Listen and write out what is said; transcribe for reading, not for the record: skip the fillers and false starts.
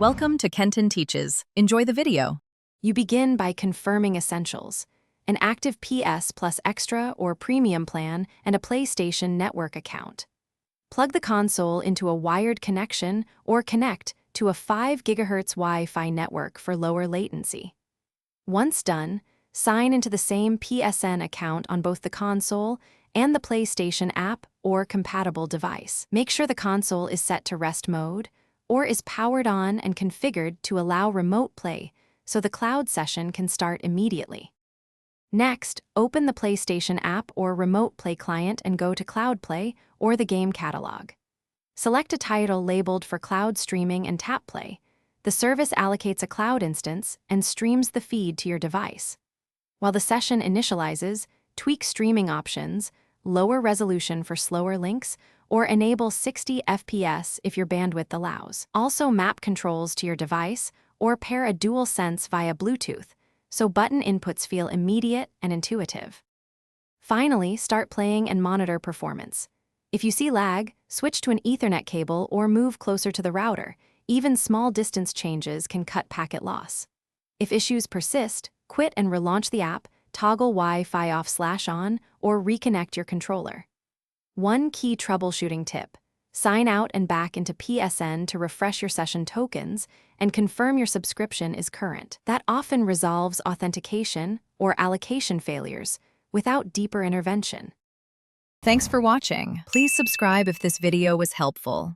Welcome to Kenton Teaches. Enjoy the video. You begin by confirming essentials: an active PS Plus Extra or Premium plan and a PlayStation Network account. Plug the console into a wired connection or connect to a 5 GHz Wi-Fi network for lower latency. Once done, sign into the same PSN account on both the console and the PlayStation app or compatible device. Make sure the console is set to rest mode or is powered on and configured to allow remote play so the cloud session can start immediately. Next, open the PlayStation app or remote play client and go to Cloud Play or the game catalog. Select a title labeled for cloud streaming and tap play. The service allocates a cloud instance and streams the feed to your device. While the session initializes, tweak streaming options, lower resolution for slower links, or enable 60 FPS if your bandwidth allows. Also map controls to your device or pair a dual sense via Bluetooth, so button inputs feel immediate and intuitive. Finally, start playing and monitor performance. If you see lag, switch to an Ethernet cable or move closer to the router. Even small distance changes can cut packet loss. If issues persist, quit and relaunch the app, toggle Wi-Fi off/on, or reconnect your controller. One key troubleshooting tip: sign out and back into PSN to refresh your session tokens and confirm your subscription is current. That often resolves authentication or allocation failures without deeper intervention. Thanks for watching. Please subscribe if this video was helpful.